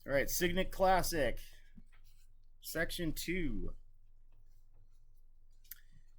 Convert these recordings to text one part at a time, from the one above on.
All right, Signet Classic, Section 2.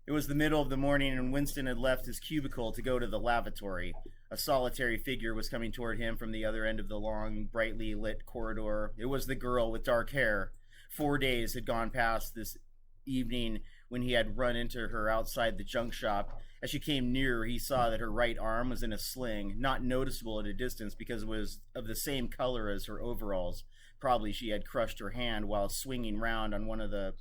It was the middle of the morning, and Winston had left his cubicle to go to the lavatory. A solitary figure was coming toward him from the other end of the long, brightly lit corridor. It was the girl with dark hair. 4 days had gone past this evening when he had run into her outside the junk shop. As she came nearer, he saw that her right arm was in a sling, not noticeable at a distance because it was of the same color as her overalls. Probably she had crushed her hand while swinging round on one of the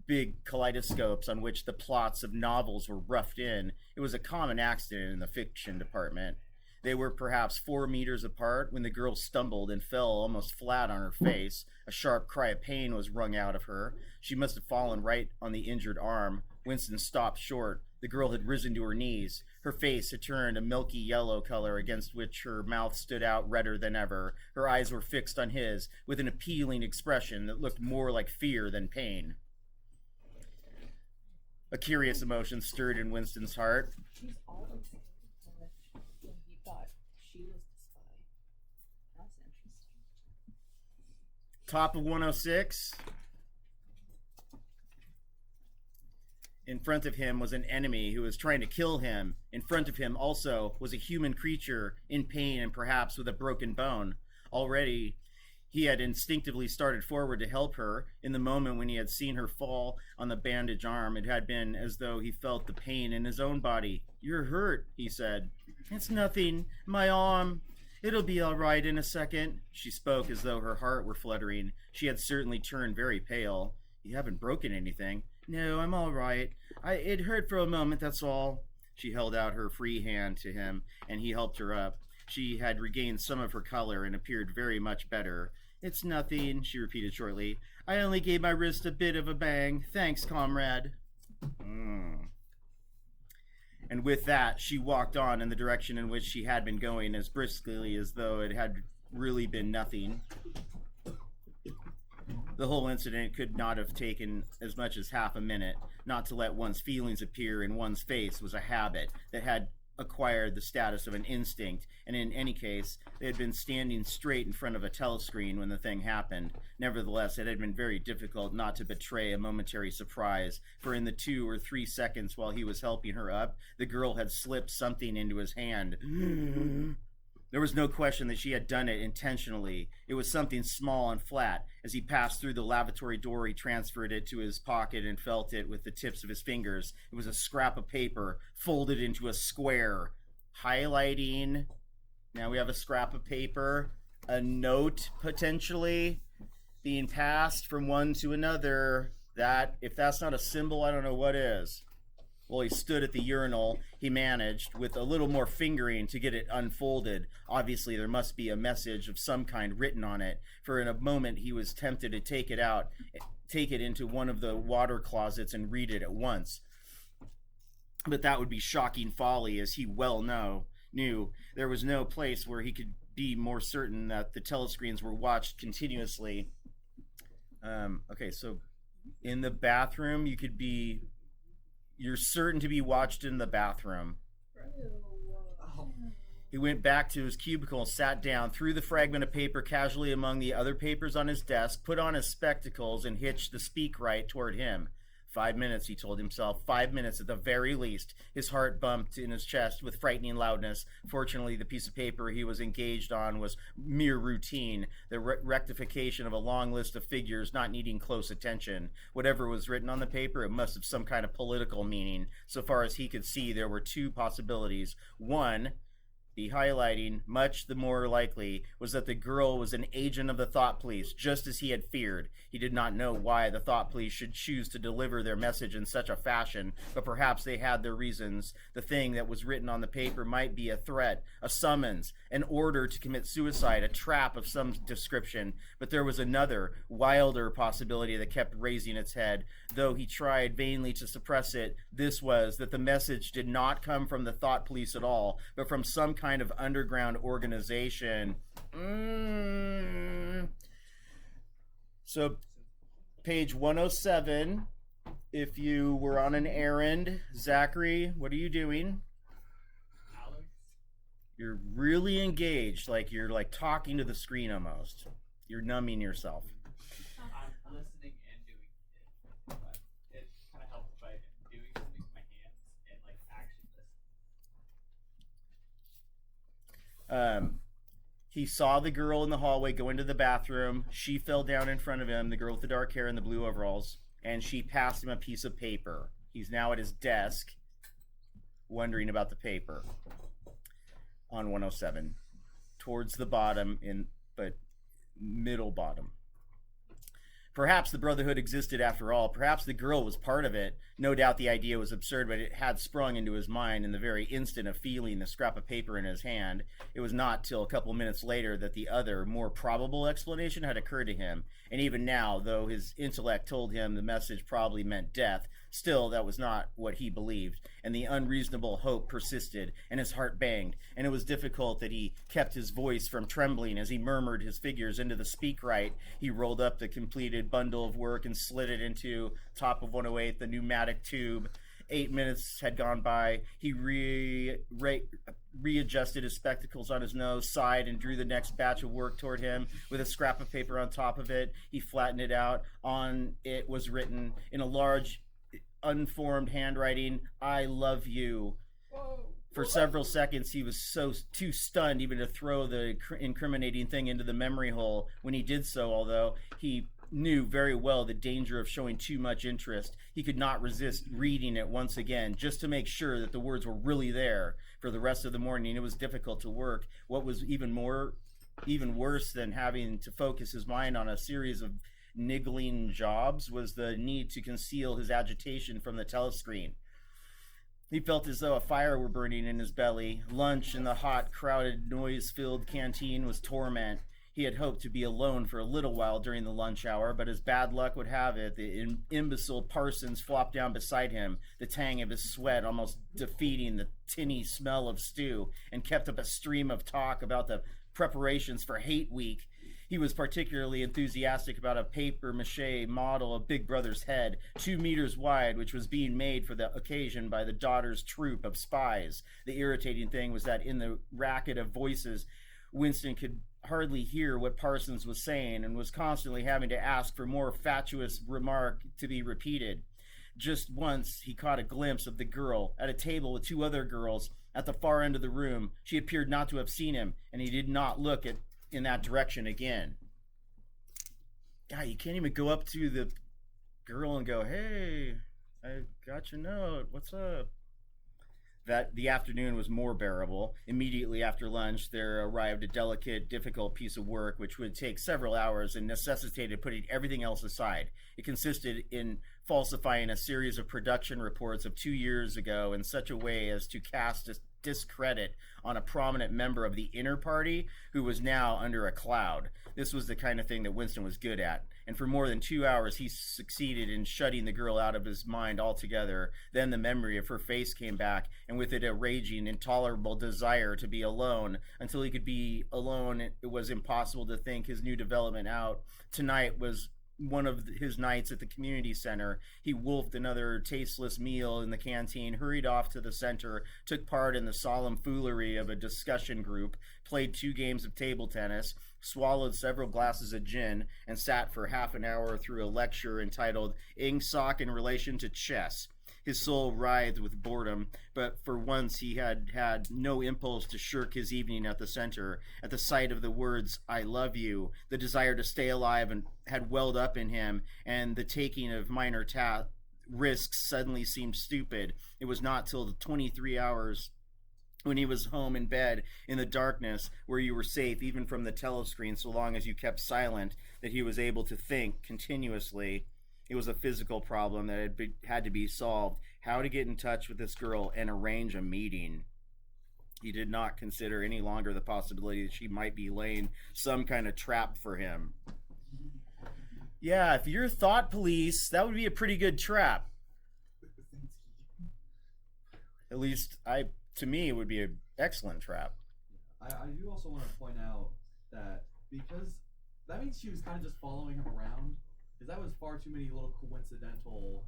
big kaleidoscopes on which the plots of novels were roughed in. It was a common accident in the fiction department. They were perhaps 4 meters apart when the girl stumbled and fell almost flat on her face. A sharp cry of pain was wrung out of her. She must have fallen right on the injured arm. Winston stopped short. The girl had risen to her knees. Her face had turned a milky yellow color against which her mouth stood out redder than ever. Her eyes were fixed on his with an appealing expression that looked more like fear than pain. A curious emotion stirred in Winston's heart. She's always scared when he thought she was the spy. That's interesting. Top of 106. In front of him was an enemy who was trying to kill him. In front of him also was a human creature in pain and perhaps with a broken bone. Already he had instinctively started forward to help her. In the moment when he had seen her fall on the bandaged arm, it had been as though he felt the pain in his own body. "You're hurt," he said. "It's nothing. My arm. It'll be all right in a second." She spoke as though her heart were fluttering. She had certainly turned very pale. "You haven't broken anything." "No, I'm all right. It hurt for a moment, that's all." She held out her free hand to him, and he helped her up. She had regained some of her color and appeared very much better. "It's nothing," she repeated shortly. "I only gave my wrist a bit of a bang. Thanks, comrade." And with that, she walked on in the direction in which she had been going, as briskly as though it had really been nothing. The whole incident could not have taken as much as half a minute. Not to let one's feelings appear in one's face was a habit that had acquired the status of an instinct, and in any case, they had been standing straight in front of a telescreen when the thing happened. Nevertheless, it had been very difficult not to betray a momentary surprise, for in the 2 or 3 seconds while he was helping her up, the girl had slipped something into his hand. There was no question that she had done it intentionally. It was something small and flat. As he passed through the lavatory door, he transferred it to his pocket and felt it with the tips of his fingers. It was a scrap of paper, folded into a square. Highlighting. Now we have a scrap of paper. A note, potentially, being passed from one to another. That, if that's not a symbol, I don't know what is. While he stood at the urinal, he managed, with a little more fingering, to get it unfolded. Obviously, there must be a message of some kind written on it, for in a moment he was tempted to take it into one of the water closets and read it at once. But that would be shocking folly, as he well knew. There was no place where he could be more certain that the telescreens were watched continuously. Okay, so in the bathroom, you're certain to be watched in the bathroom. He went back to his cubicle and sat down, threw the fragment of paper casually among the other papers on his desk, put on his spectacles, and hitched the speak-right toward him. 5 minutes, he told himself. 5 minutes at the very least. His heart bumped in his chest with frightening loudness. Fortunately, the piece of paper he was engaged on was mere routine, the rectification of a long list of figures not needing close attention. Whatever was written on the paper, it must have some kind of political meaning. So far as he could see, there were 2 possibilities. One, the highlighting, much the more likely, was that the girl was an agent of the thought police, just as he had feared. He did not know why the thought police should choose to deliver their message in such a fashion, but perhaps they had their reasons. The thing that was written on the paper might be a threat, a summons, an order to commit suicide, a trap of some description. But there was another, wilder possibility that kept raising its head, though he tried vainly to suppress it. This was that the message did not come from the thought police at all, but from some kind of underground organization. So, page 107. If you were on an errand, Zachary, what are you doing? Alex? You're really engaged, like you're like talking to the screen almost. You're numbing yourself. I'm listening and doing it, but it kind of helps if I'm doing something with my hands and like actually listen. He saw the girl in the hallway go into the bathroom. She fell down in front of him, the girl with the dark hair and the blue overalls, and she passed him a piece of paper. He's now at his desk, wondering about the paper on 107, towards the bottom, but middle bottom. Perhaps the Brotherhood existed after all. Perhaps the girl was part of it. No doubt the idea was absurd, but it had sprung into his mind in the very instant of feeling the scrap of paper in his hand. It was not till a couple minutes later that the other, more probable explanation had occurred to him. And even now, though his intellect told him the message probably meant death, still that was not what he believed. And the unreasonable hope persisted, and his heart banged. And it was difficult that he kept his voice from trembling as he murmured his figures into the speak right. He rolled up the completed bundle of work and slid it into top of 108, the pneumatic tube. 8 minutes had gone by. He readjusted his spectacles on his nose, sighed, and drew the next batch of work toward him with a scrap of paper on top of it. He flattened it out. On it was written in a large, unformed handwriting, "I love you." For several seconds, he was too stunned even to throw the incriminating thing into the memory hole. When he did so, although he knew very well the danger of showing too much interest, he could not resist reading it once again, just to make sure that the words were really there. For the rest of the morning, it was difficult to work. What was even worse than having to focus his mind on a series of niggling jobs was the need to conceal his agitation from the telescreen. He felt as though a fire were burning in his belly. Lunch in the hot, crowded, noise-filled canteen was torment. He had hoped to be alone for a little while during the lunch hour, but as bad luck would have it, the imbecile Parsons flopped down beside him, the tang of his sweat almost defeating the tinny smell of stew, and kept up a stream of talk about the preparations for Hate Week. He was particularly enthusiastic about a papier-mâché model of Big Brother's head, 2 meters wide, which was being made for the occasion by the daughter's troop of spies. The irritating thing was that in the racket of voices, Winston could hardly hear what Parsons was saying and was constantly having to ask for more fatuous remark to be repeated. Just once he caught a glimpse of the girl at a table with 2 other girls at the far end of the room. She appeared not to have seen him, and he did not look in that direction again. God, you can't even go up to the girl and go, "Hey, I got your note. What's up?" That the afternoon was more bearable. Immediately after lunch, there arrived a delicate, difficult piece of work which would take several hours and necessitated putting everything else aside. It consisted in falsifying a series of production reports of 2 years ago in such a way as to cast discredit on a prominent member of the inner party who was now under a cloud. This was the kind of thing that Winston was good at, and for more than 2 hours he succeeded in shutting the girl out of his mind altogether. Then the memory of her face came back, and with it a raging, intolerable desire to be alone. Until he could be alone, it was impossible to think his new development out. Tonight was one of his nights at the community center. He wolfed another tasteless meal in the canteen, hurried off to the center, took part in the solemn foolery of a discussion group, played 2 games of table tennis, swallowed several glasses of gin, and sat for half an hour through a lecture entitled Ingsoc in Relation to Chess. His soul writhed with boredom, but for once he had had no impulse to shirk his evening at the center. At the sight of the words, "I love you," the desire to stay alive had welled up in him, and the taking of minor risks suddenly seemed stupid. It was not till the 23 hours when he was home in bed in the darkness, where you were safe even from the telescreen so long as you kept silent, that he was able to think continuously. It was a physical problem that had to be solved. How to get in touch with this girl and arrange a meeting. He did not consider any longer the possibility that she might be laying some kind of trap for him. Yeah, if you're thought police, that would be a pretty good trap. At least, to me, it would be an excellent trap. I do also want to point out that because that means she was kind of just following him around. Because that was far too many little coincidental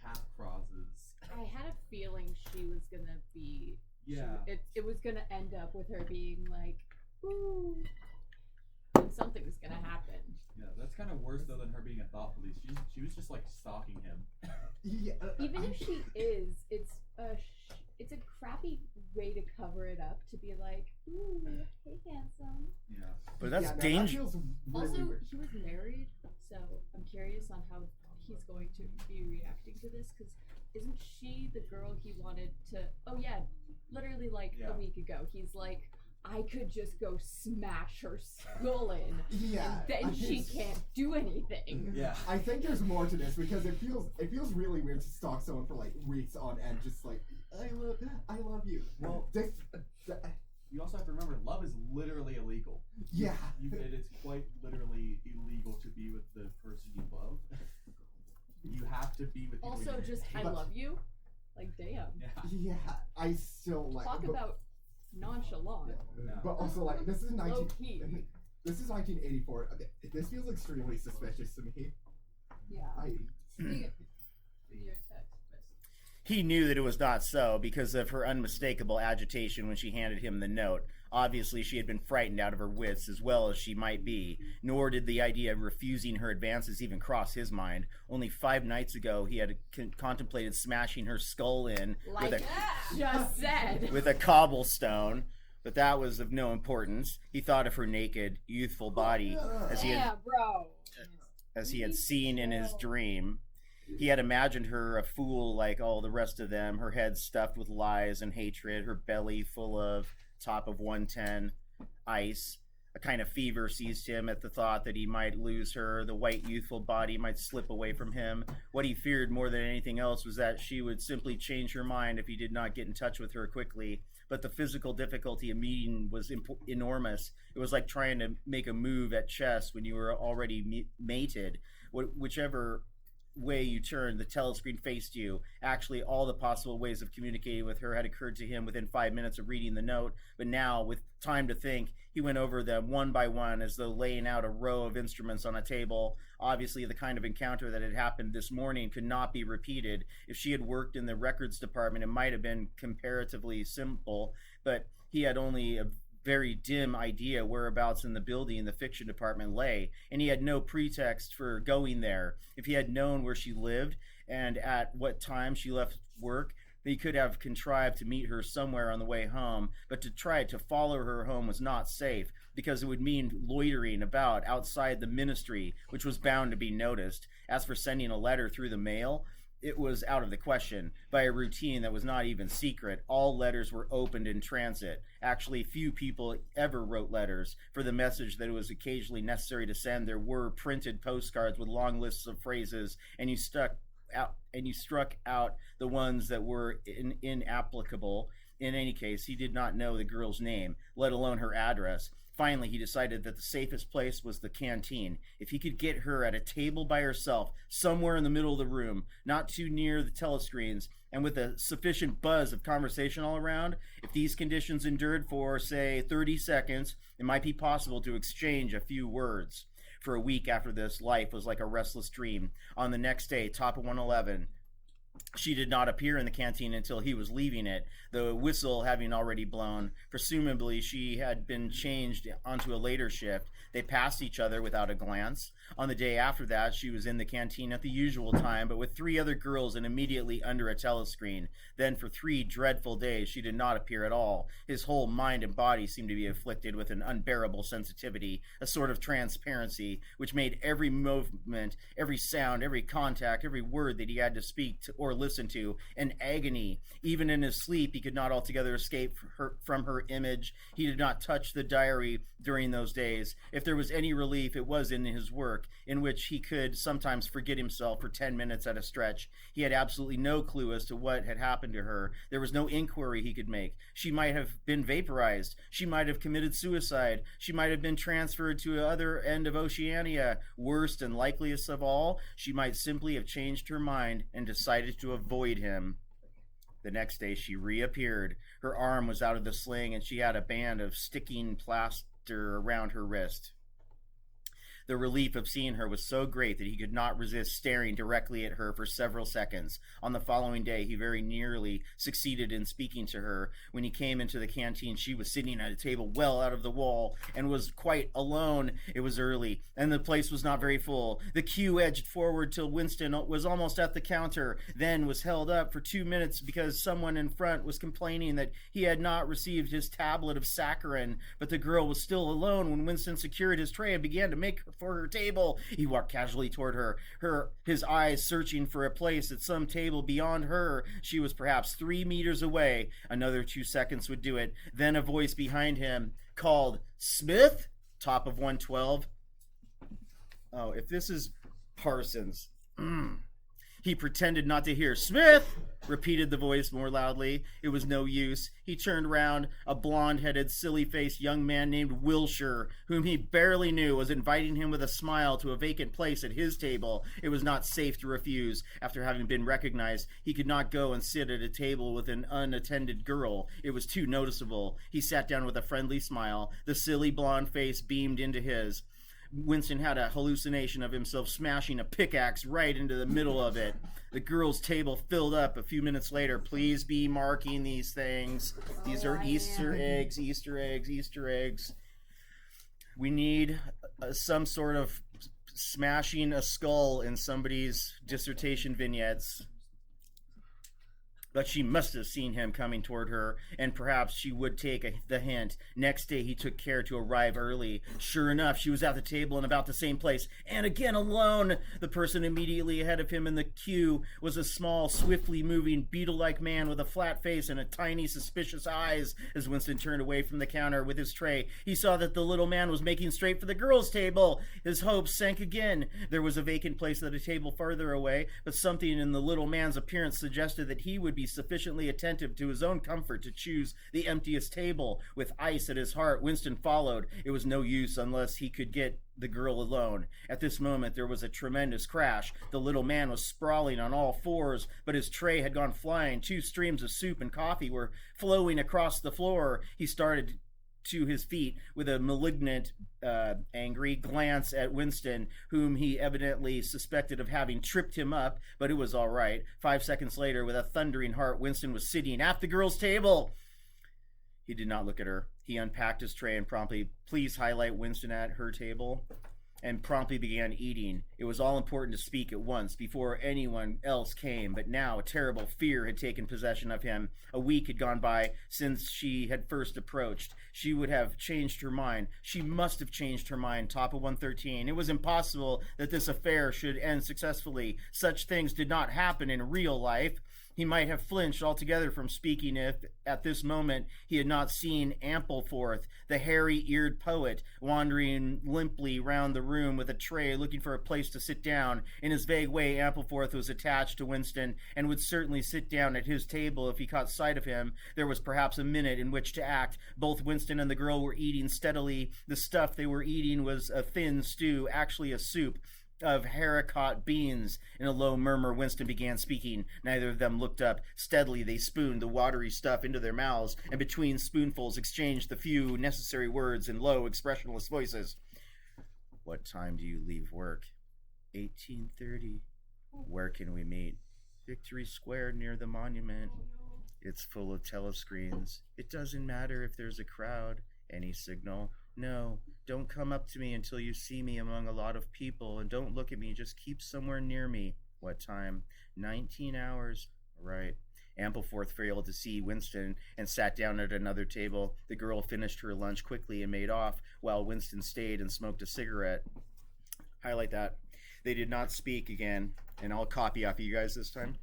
path crosses. I had a feeling she was gonna be. Yeah. It was gonna end up with her being like, "Ooh," and something was gonna happen. actually. She was just like stalking him. Yeah. Even if she is, it's a crappy way to cover it up, to be like, ooh, hey, handsome. Yeah. But that's that dangerous. feels really Also, weird. he was married, so I'm curious on how he's going to be reacting to this, because isn't she the girl he wanted to? Oh yeah, literally like Yeah. a week ago, he's like, I could just go smash her skull in, Yeah. and then she can't do anything. Yeah. I think there's more to this because it feels really weird to stalk someone for like weeks on end, just like I love you. Well, This, you also have to remember, love is literally illegal. yeah. It is quite literally illegal to be with the person you love. You have to be with people Also, you just I But- love you, like damn. Yeah. Yeah, I still like. Talk but- about nonchalant. No. But also, like, this is Low key. This is 1984. Okay, this feels extremely suspicious to me. Yeah. Your text message. He knew that it was not so because of her unmistakable agitation when she handed him the note. Obviously, she had been frightened out of her wits, as well as she might be, nor did the idea of refusing her advances even cross his mind. Only 5 nights ago, he had contemplated smashing her skull in Like with just said. with a cobblestone, but that was of no importance. He thought of her naked, youthful body as he had Yeah, bro. seen in his dream. He had imagined her a fool like all the rest of them, her head stuffed with lies and hatred, her belly full of top of 110 ice. A kind of fever seized him at the thought that he might lose her, the white youthful body might slip away from him. What he feared more than anything else was that she would simply change her mind if he did not get in touch with her quickly. But the physical difficulty of meeting was enormous. It was like trying to make a move at chess when you were already mated. Whichever way you turned, the telescreen faced you. Actually, all the possible ways of communicating with her had occurred to him within 5 minutes of reading the note, but now, with time to think, he went over them one by one as though laying out a row of instruments on a table. Obviously, the kind of encounter that had happened this morning could not be repeated. If she had worked in the records department, it might have been comparatively simple, but he had only a very dim idea whereabouts in the building the fiction department lay, and he had no pretext for going there. If he had known where she lived and at what time she left work, he could have contrived to meet her somewhere on the way home, but to try to follow her home was not safe, because it would mean loitering about outside the ministry, which was bound to be noticed. As for sending a letter through the mail, it was out of the question. By a routine that was not even secret, all letters were opened in transit. Actually, few people ever wrote letters. For the message that it was occasionally necessary to send, there were printed postcards with long lists of phrases, and you struck out the ones that were inapplicable. In any case, he did not know the girl's name, let alone her address. Finally, he decided that the safest place was the canteen. If he could get her at a table by herself, somewhere in the middle of the room, not too near the telescreens, and with a sufficient buzz of conversation all around, if these conditions endured for, say, 30 seconds, it might be possible to exchange a few words. For a week after this, life was like a restless dream. On the next day, top of 111, she did not appear in the canteen until he was leaving it, the whistle having already blown. Presumably, she had been changed onto a later shift. They passed each other without a glance. On the day after that, she was in the canteen at the usual time, but with 3 other girls and immediately under a telescreen. Then for 3 dreadful days, she did not appear at all. His whole mind and body seemed to be afflicted with an unbearable sensitivity, a sort of transparency, which made every movement, every sound, every contact, every word that he had to speak to, or listen to, an agony. Even in his sleep, he could not altogether escape from her image. He did not touch the diary during those days. If there was any relief, it was in his work, in which he could sometimes forget himself for 10 minutes at a stretch. He had absolutely no clue as to what had happened to her. There was no inquiry he could make. She might have been vaporized. She might have committed suicide. She might have been transferred to the other end of Oceania. Worst and likeliest of all, she might simply have changed her mind and decided to avoid him. The next day she reappeared. Her arm was out of the sling and she had a band of sticking plaster around her wrist. The relief of seeing her was so great that he could not resist staring directly at her for several seconds. On the following day, he very nearly succeeded in speaking to her. When he came into the canteen, she was sitting at a table well out of the wall and was quite alone. It was early, and the place was not very full. The queue edged forward till Winston was almost at the counter, then was held up for 2 minutes because someone in front was complaining that he had not received his tablet of saccharin. But the girl was still alone when Winston secured his tray and began to make for her table. He walked casually toward her, his eyes searching for a place at some table beyond her. She was perhaps 3 meters away. Another 2 seconds would do it. Then a voice behind him called, "Smith?" Top of 112. Oh, if this is Parsons. He pretended not to hear. "Smith!" repeated the voice more loudly. It was no use. He turned round. A blonde-headed, silly-faced young man named Wilshire, whom he barely knew, was inviting him with a smile to a vacant place at his table. It was not safe to refuse. After having been recognized, he could not go and sit at a table with an unattended girl. It was too noticeable. He sat down with a friendly smile. The silly blonde face beamed into his. Winston had a hallucination of himself smashing a pickaxe right into the middle of it. The girl's table filled up a few minutes later. Please be marking these things. These are Easter eggs, Easter eggs, Easter eggs. We need some sort of smashing a skull in somebody's dissertation vignettes. But she must have seen him coming toward her, and perhaps she would take the hint. Next day he took care to arrive early. Sure enough, she was at the table in about the same place, and again alone. The person immediately ahead of him in the queue was a small, swiftly moving, beetle-like man with a flat face and a tiny, suspicious eyes. As Winston turned away from the counter with his tray, he saw that the little man was making straight for the girls' table. His hopes sank again. There was a vacant place at a table farther away, but something in the little man's appearance suggested that he would be sufficiently attentive to his own comfort to choose the emptiest table. With ice at his heart, Winston followed. It was no use unless he could get the girl alone. At this moment, there was a tremendous crash. The little man was sprawling on all fours, but his tray had gone flying. 2 streams of soup and coffee were flowing across the floor. He started to his feet with a malignant, angry glance at Winston, whom he evidently suspected of having tripped him up, but it was all right. 5 seconds later, with a thundering heart, Winston was sitting at the girl's table. He did not look at her. He unpacked his tray and promptly, "Please highlight Winston at her table," and promptly began eating. It was all important to speak at once before anyone else came, but now a terrible fear had taken possession of him. A week had gone by since she had first approached. She would have changed her mind. She must have changed her mind. Top of 113. It was impossible that this affair should end successfully. Such things did not happen in real life. He might have flinched altogether from speaking if, at this moment, he had not seen Ampleforth, the hairy-eared poet, wandering limply round the room with a tray, looking for a place to sit down. In his vague way, Ampleforth was attached to Winston, and would certainly sit down at his table if he caught sight of him. There was perhaps a minute in which to act. Both Winston and the girl were eating steadily. The stuff they were eating was a thin stew, actually a soup of haricot beans. In a low murmur, Winston began speaking. Neither of them looked up. Steadily they spooned the watery stuff into their mouths, and between spoonfuls exchanged the few necessary words in low, expressionless voices. "What time do you leave work?" 18:30. "Where can we meet?" "Victory Square near the monument." "It's full of telescreens." "It doesn't matter if there's a crowd." "Any signal?" "No, don't come up to me until you see me among a lot of people, and don't look at me, just keep somewhere near me." "What time?" 19 hours. "Right." Ampleforth failed to see Winston and sat down at another table. The girl finished her lunch quickly and made off, while Winston stayed and smoked a cigarette. Highlight that. They did not speak again, and I'll copy off of you guys this time.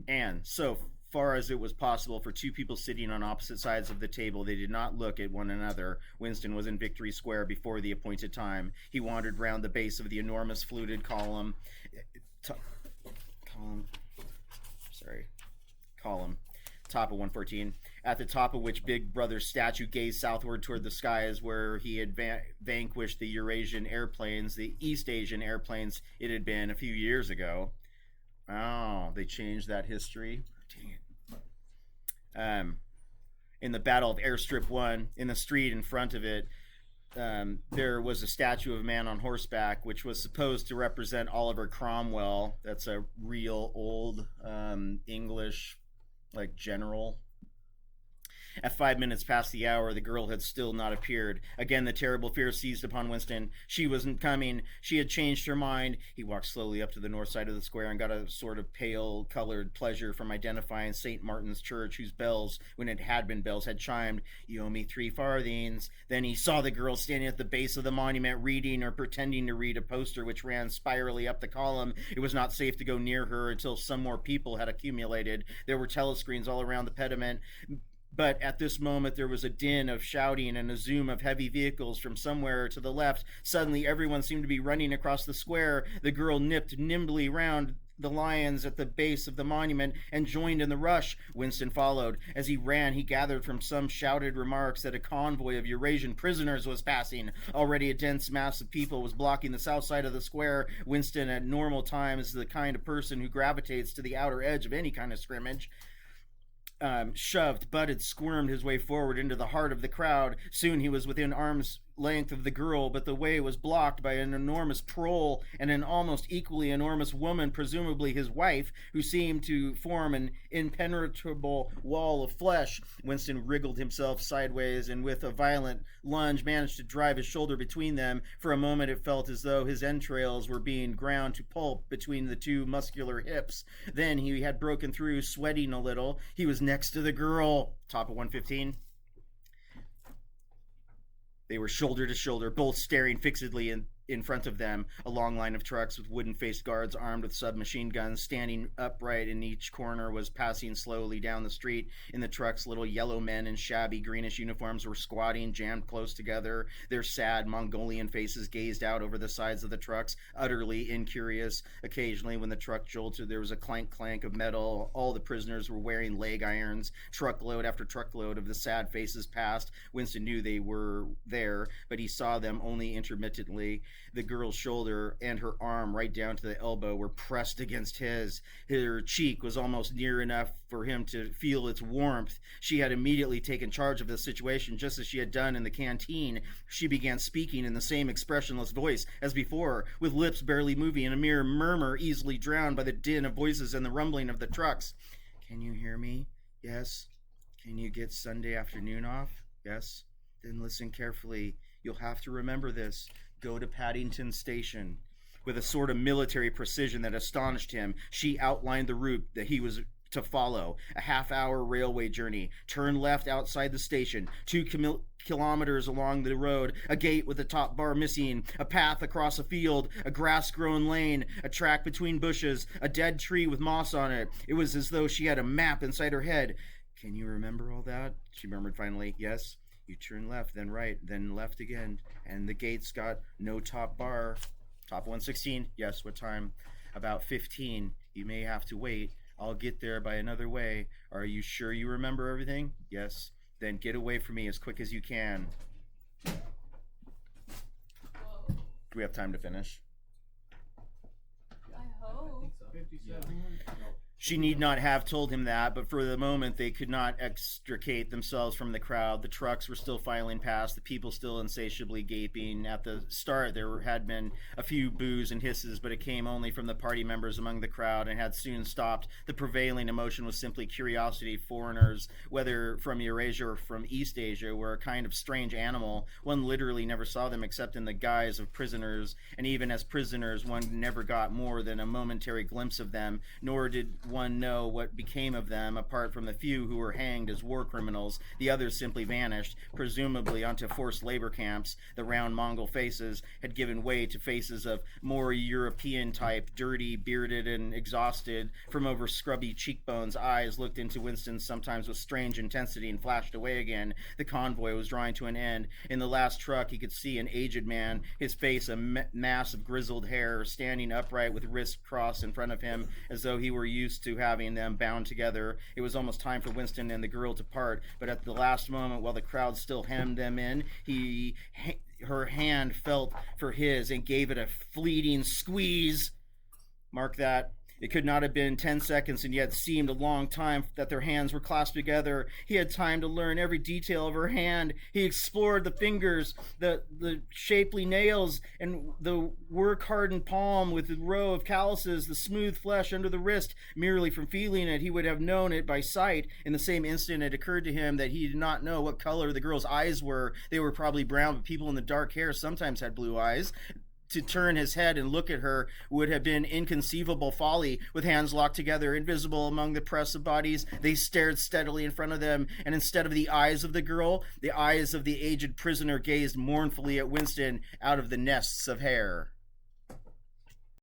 And so far as it was possible for 2 people sitting on opposite sides of the table, they did not look at one another. Winston was in Victory Square before the appointed time. He wandered round the base of the enormous fluted column, top of 114, at the top of which Big Brother's statue gazed southward toward the skies where he had vanquished the Eurasian airplanes, the East Asian airplanes it had been a few years ago. Oh, they changed that history. Dang it. In the Battle of Airstrip 1, in the street in front of it, there was a statue of a man on horseback, which was supposed to represent Oliver Cromwell. That's a real old English like general. At 5 minutes past the hour, the girl had still not appeared. Again, the terrible fear seized upon Winston. She wasn't coming. She had changed her mind. He walked slowly up to the north side of the square and got a sort of pale-colored pleasure from identifying St. Martin's Church, whose bells, when it had been bells, had chimed, "You owe me 3 farthings." Then he saw the girl standing at the base of the monument, reading or pretending to read a poster which ran spirally up the column. It was not safe to go near her until some more people had accumulated. There were telescreens all around the pediment. But at this moment, there was a din of shouting and a zoom of heavy vehicles from somewhere to the left. Suddenly, everyone seemed to be running across the square. The girl nipped nimbly round the lions at the base of the monument and joined in the rush. Winston followed. As he ran, he gathered from some shouted remarks that a convoy of Eurasian prisoners was passing. Already a dense mass of people was blocking the south side of the square. Winston, at normal times, is the kind of person who gravitates to the outer edge of any kind of scrimmage. Shoved, butted, squirmed his way forward into the heart of the crowd. Soon he was within arm's length of the girl, but the way was blocked by an enormous prole and an almost equally enormous woman, presumably his wife, who seemed to form an impenetrable wall of flesh. Winston wriggled himself sideways and with a violent lunge managed to drive his shoulder between them. For a moment it felt as though his entrails were being ground to pulp between the two muscular hips. Then he had broken through, sweating a little. He was next to the girl. Top of 115. They were shoulder to shoulder, both staring fixedly in front of them. A long line of trucks with wooden-faced guards armed with submachine guns standing upright in each corner was passing slowly down the street. In the trucks, little yellow men in shabby greenish uniforms were squatting, jammed close together. Their sad Mongolian faces gazed out over the sides of the trucks, utterly incurious. Occasionally, when the truck jolted, there was a clank-clank of metal. All the prisoners were wearing leg irons. Truckload after truckload of the sad faces passed. Winston knew they were there, but he saw them only intermittently. The girl's shoulder and her arm right down to the elbow were pressed against his. Her cheek was almost near enough for him to feel its warmth. She had immediately taken charge of the situation, just as she had done in the canteen. She began speaking in the same expressionless voice as before, with lips barely moving and a mere murmur easily drowned by the din of voices and the rumbling of the trucks. "Can you hear me? Yes. Can you get Sunday afternoon off? Yes. Then listen carefully. You'll have to remember this. Go to Paddington Station." With a sort of military precision that astonished him, she outlined the route that he was to follow. A half-hour railway journey. Turn left outside the station. 2 kilometers along the road. A gate with the top bar missing. A path across a field. A grass-grown lane. A track between bushes. A dead tree with moss on it. It was as though she had a map inside her head. "Can you remember all that?" she murmured finally. "Yes. You turn left, then right, then left again. And the gate's got no top bar." Top 116. "Yes, what time?" "About 15. You may have to wait. I'll get there by another way. Are you sure you remember everything?" "Yes." "Then get away from me as quick as you can." Whoa. Do we have time to finish? I hope. 57. She need not have told him that, but for the moment they could not extricate themselves from the crowd. The trucks were still filing past, the people still insatiably gaping. At the start there had been a few boos and hisses, but it came only from the party members among the crowd and had soon stopped. The prevailing emotion was simply curiosity. Foreigners, whether from Eurasia or from East Asia, were a kind of strange animal. One literally never saw them except in the guise of prisoners, and even as prisoners one never got more than a momentary glimpse of them, nor did one know what became of them. Apart from the few who were hanged as war criminals, the others simply vanished, presumably onto forced labor camps. The round Mongol faces had given way to faces of more European type, dirty, bearded, and exhausted. From over scrubby cheekbones, eyes looked into Winston's sometimes with strange intensity and flashed away again. The convoy was drawing to an end. In the last truck he could see an aged man, his face a mass of grizzled hair, standing upright with wrists crossed in front of him as though he were used to having them bound together. It was almost time for Winston and the girl to part, but at the last moment, while the crowd still hemmed them in, her hand felt for his and gave it a fleeting squeeze. Mark that. It could not have been 10 seconds, and yet seemed a long time that their hands were clasped together. He had time to learn every detail of her hand. He explored the fingers, the shapely nails, and the work-hardened palm with the row of calluses, the smooth flesh under the wrist. Merely from feeling it, he would have known it by sight. In the same instant, it occurred to him that he did not know what color the girl's eyes were. They were probably brown, but people in the dark hair sometimes had blue eyes. To turn his head and look at her would have been inconceivable folly. With hands locked together, invisible among the press of bodies, they stared steadily in front of them, and instead of the eyes of the girl, the eyes of the aged prisoner gazed mournfully at Winston out of the nests of hair.